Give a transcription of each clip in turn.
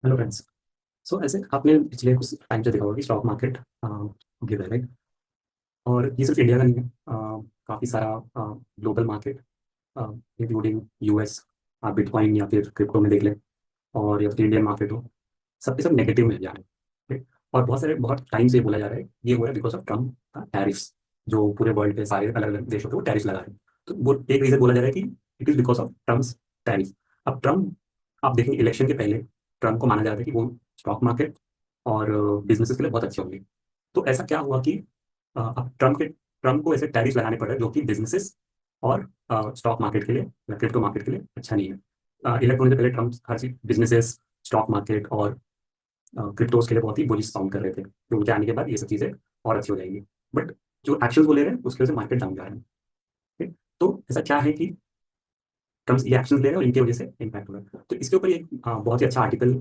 Hello friends. सो ऐसे आपने पिछले कुछ टाइम से देखा होगा कि स्टॉक मार्केट गिर रहा है right? और ये सिर्फ इंडिया का नहीं है। काफ़ी सारा ग्लोबल मार्केट इंक्लूडिंग यूएस, आप बिटकॉइन या फिर क्रिप्टो में देख लें, और या फिर इंडियन मार्केट हो, सब के सब नेगेटिव में जा रहे हैं right? और बहुत टाइम से ये बोला जा रहा है ये हो रहा है बिकॉज ऑफ ट्रम्प का टैरिफ्स, जो पूरे वर्ल्ड के सारे अलग अलग देशों पे वो टैरिफ लगा रहे हैं। तो वो एक रीज़न बोला जा रहा है कि it is because of Trump's tariff. अब ट्रम्प, आप देखेंगे इलेक्शन के पहले ट्रम्प को माना जा रहा था कि वो स्टॉक मार्केट और बिजनेसेस के लिए बहुत अच्छे होंगे। तो ऐसा क्या हुआ कि अब ट्रम्प को ऐसे टैरिफ लगाने पड़ रहे हैं जो कि बिजनेसेस और स्टॉक मार्केट के लिए या क्रिप्टो मार्केट के लिए अच्छा नहीं है। इलेक्ट होने से पहले ट्रम्प हर चीज बिजनेसेस, स्टॉक मार्केट और क्रिप्टोज के लिए बहुत ही बुलिश साउंड कर रहे थे कि उनके आने के बाद ये सब चीज़ें और अच्छी हो जाएंगी। बट जो एक्शन वो ले रहे हैं उसकी वजह से मार्केट डाउन जा रहा है। ठीक? तो ऐसा क्या है कि ट्रम्प ये एक्शन ले रहे हैं और इनकी वजह से इम्पैक्ट हो रहा है। तो इसके ऊपर एक बहुत ही अच्छा आर्टिकल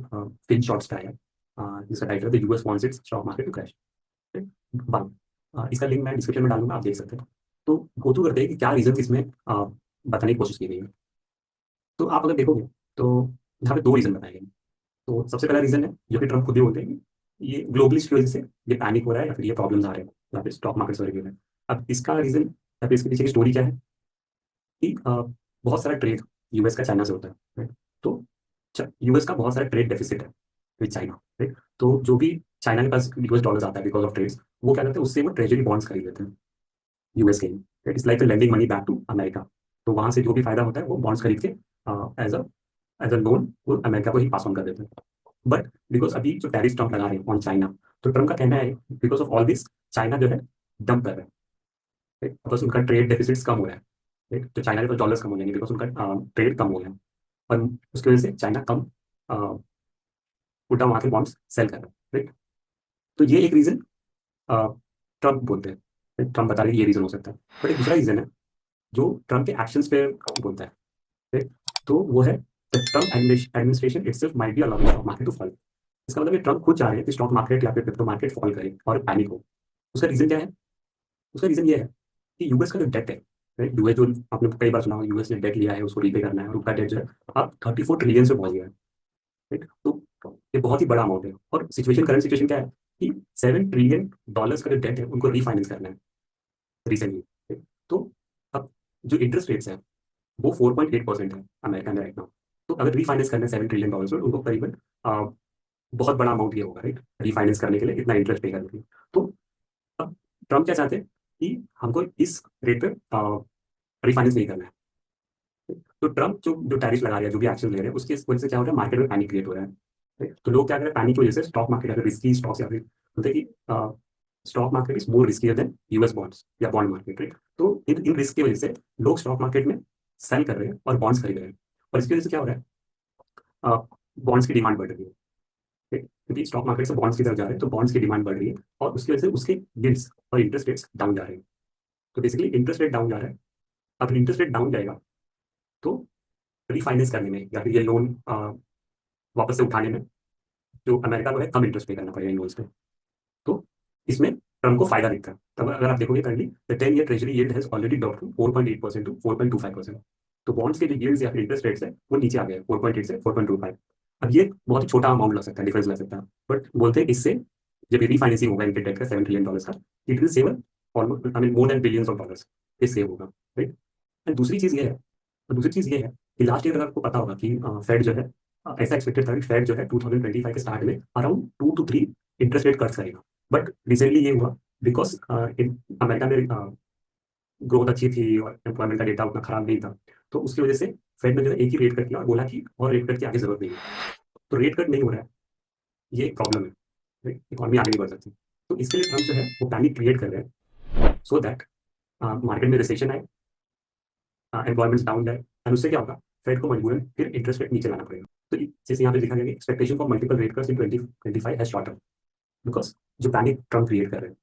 फिन शॉर्ट्स का है, जिसका टाइटल है US wants its stock market to crash. One, इसका लिंक मैं डिस्क्रिप्शन में डालूंगा, आप देख सकते हैं। तो गो थ्रू करते हैं कि क्या रीजन इसमें बताने की कोशिश की गई है। तो आप अगर देखोगे तो यहाँ पे दो रीजन बताए गए हैं। तो सबसे पहला रीजन है जो कि ट्रम्प खुद भी बोलते हैं कि ये ग्लोबलिस्ट की वजह से ये पैनिक हो रहा है या फिर ये प्रॉब्लम्स आ रहे हैं या फिर स्टॉक मार्केट वगैरह गिर रहे हैं। अब इसका रीजन या फिर इसके पीछे की स्टोरी क्या है कि बहुत सारा ट्रेड यूएस का चाइना से होता है right? तो यूएस का बहुत सारा ट्रेड डेफिसिट है विद चाइना राइट। तो जो भी चाइना के पास यूएस डॉलर्स आता है बिकॉज ऑफ ट्रेड्स, वो क्या करते हैं उससे वो ट्रेजरी बॉन्ड्स खरीद लेते हैं यूएस के लिए। It's like lending money back to America. तो वहां से जो भी फायदा होता है वो बॉन्ड्स खरीद के एज अ लोन वो अमेरिका को ही पास ऑन कर देते हैं। बट बिकॉज अभी जो टैरिफ ट्रम्प लगा रहे हैं ऑन चाइना, तो ट्रम्प का कहना है because of all this China जो है डंप कर रहा है right? बस उनका ट्रेड डेफिसिट कम हो रहा है right? तो चाइना के पास डॉलर्स कम हो जाएंगे बिकॉज उनका ट्रेड कम हो गया है। और उसकी वजह से चाइना कम उल्टा वहां के बॉन्ड्स सेल कर रहा है राइट। तो ये एक रीजन ट्रम्प बोलते हैं, ट्रम्प बता रहे हैं ये रीजन हो सकता है। बट एक दूसरा रीजन है जो ट्रम्प के एक्शंस पे बोलता है right? तो वो है Trump administration itself might be allowing stock market to fall. इसका मतलब ये ट्रम्प खुद चाह रहे हैं कि स्टॉक मार्केट या फिर क्रिप्टो मार्केट फॉल करे और पैनिक हो। उसका रीजन क्या है? उसका रीजन ये है कि यूएस का जो डेट है right? यूएस जो आपने कई बार सुना होगा, यूएस ने डेट लिया है उसको रीपे करना है और उसका डेट जो है अब 34 ट्रिलियन से पहुंच गया है right? तो ये बहुत ही बड़ा अमाउंट है और करंट सिचुएशन क्या है कि $7 ट्रिलियन का जो डेट है उनको रीफाइनेंस करना है रिसेंटली। तो अब जो इंटरेस्ट रेट्स है वो 4.8% है अमेरिका में राइट नाउ। तो अगर रीफाइनेंस करना है $7 ट्रिलियन में उनको करीबन बहुत बड़ा अमाउंट ये होगा राइट, रीफाइनेंस करने के लिए इतना इंटरेस्ट पे करने के लिए। तो अब ट्रम्प क्या चाहते हैं कि हमको इस रेट पे रिफाइनेंस नहीं करना है। तो ट्रम्प जो जो टैरिफ लगा रहे हैं, जो भी एक्शन ले रहे हैं, उसकी वजह से क्या हो रहा है, मार्केट में पैनिक क्रिएट हो रहा है right? तो लोग क्या कर रहे हैं, पैनिक की वजह से स्टॉक मार्केट या फिर रिस्की स्टॉक्स या फिर बोलते हैं कि stock market is more riskier than US bonds या बॉन्ड मार्केट राइट। तो इन रिस्क की वजह से लोग स्टॉक मार्केट में सेल कर रहे हैं और बॉन्ड्स खरीद रहे हैं। और इसकी वजह से क्या हो रहा है, बॉन्ड्स की डिमांड बढ़ रही है right? क्योंकि स्टॉक मार्केट से बॉन्ड्स की तरफ जा रहे हैं तो बॉन्ड्स की डिमांड बढ़ रही है और उसकी वजह से उसके यील्ड्स और इंटरेस्ट रेट्स डाउन जा रहे हैं। तो बेसिकली इंटरेस्ट रेट डाउन जा रहा है। अब इंटरेस्ट रेट डाउन जाएगा तो रिफाइनेंस करने में या फिर ये लोन वापस से उठाने में जो अमेरिका को है कम इंटरेस्ट पे करना पड़ेगा इन लोन्स पे। तो इसमें ट्रम्प को फायदा दिखता है। तब अगर आप देखोगे currently the 10 year treasury yield has already drop to 4.8% to 4.25%। तो बॉन्ड्स के जो यील्ड्स या फिर इंटरेस्ट रेट्स है वो नीचे आ गए 4.8 से 4.25। अब ये बहुत ही छोटा अमाउंट लग सकता है, डिफरेंस लग सकता है, बट बोलते हैं इससे जब रीफाइनेंसिंग होगा इनके डेट का $7 ट्रिलियन का, it will save almost I mean more than billions of dollars. ये सेव होगा राइट। एंड दूसरी चीज ये है कि लास्ट ईयर अगर आपको पता होगा कि फेड जो है ऐसा एक्सपेक्टेड था कि फेड जो है 2025 के स्टार्ट में around 2 to 3 interest rate cut करेगा। बट रिसेंटली ये हुआ बिकॉज इन अमेरिका में ग्रोथ अच्छी थी और एम्प्लॉयमेंट का डेटा उतना खराब नहीं था। तो उसकी वजह से फेड ने जो है एक ही रेट कट किया और बोला कि और रेट कट की आगे जरूरत नहीं है। तो रेट कट नहीं हो रहा है, ये एक प्रॉब्लम है, इकॉनमी आगे नहीं बढ़ सकती। तो इसके लिए ट्रम्प जो है वो पैनिक क्रिएट कर रहे हैं सो दैट मार्केट में रिसेशन आए, एम्प्लॉयमेंट डाउन जाए एंड उससे क्या होगा, फेड को मजबूरन फिर इंटरेस्ट रेट नीचे लाना पड़ेगा। तो जैसे यहाँ पे लिखा गया कि expectation for multiple rate cuts in 2025 has shorten because जो पैनिक ट्रम्प क्रिएट कर रहे हैं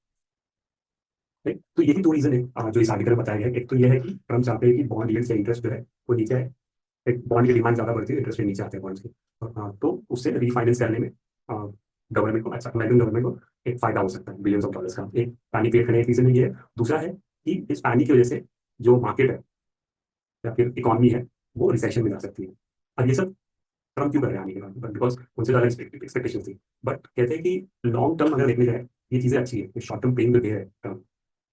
right? तो यही दो रीजन है जो इस आर्टिकल में बताया गया है। एक तो यह है कि ट्रम्प चाहते हैं कि बॉन्ड यील्ड या इंटरेस्ट जो है वो नीचे है। एक बॉन्ड की डिमांड ज्यादा बढ़ती है, इंटरेस्ट रेट नीचे आते हैं बॉन्ड्स की। तो उससे रीफाइनेंस करने में गवर्नमेंट को, अच्छा अमेरिकन गवर्नमेंट को एक फायदा हो सकता है बिलियंस ऑफ डॉलर्स का। एक पैनिक क्रिएट करने का रीजन ये है। दूसरा है कि इस पैनिक की वजह से जो मार्केट है या फिर इकॉनमी है वो रिसेशन में जा सकती है। अब ये सब ट्रम्प क्यों कर रहे हैं आने के बाद, बट बिकॉज उनसे ज़्यादा एक्सपेक्टेशन थी। बट कहते हैं कि लॉन्ग टर्म अगर देखने जाए ये चीज़ें अच्छी है, शॉर्ट टर्म पेन जो दे रहे हैं ट्रम्प,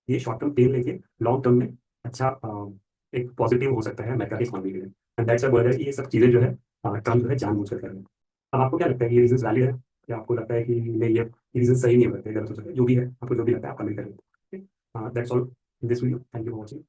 ये शॉर्ट टर्म पेन लेके लॉन्ग टर्म में अच्छा एक पॉजिटिव हो सकता है अमेरिका की इकॉनमी के लिए। एंड दैट्स बोला जाए कि ये सब चीज़ें जो है ट्रम्प जो है जानबूझ कर रहे हैं। अब आपको क्या लगता है कि ये रीजन वैलिड है, या आपको लगता है कि नहीं ये रीजन सही नहीं हो सकते, गलत हो सकते, जो भी है आपको जो भी लगता है आप कमेंट करें। That's all in this video, thank you for watching.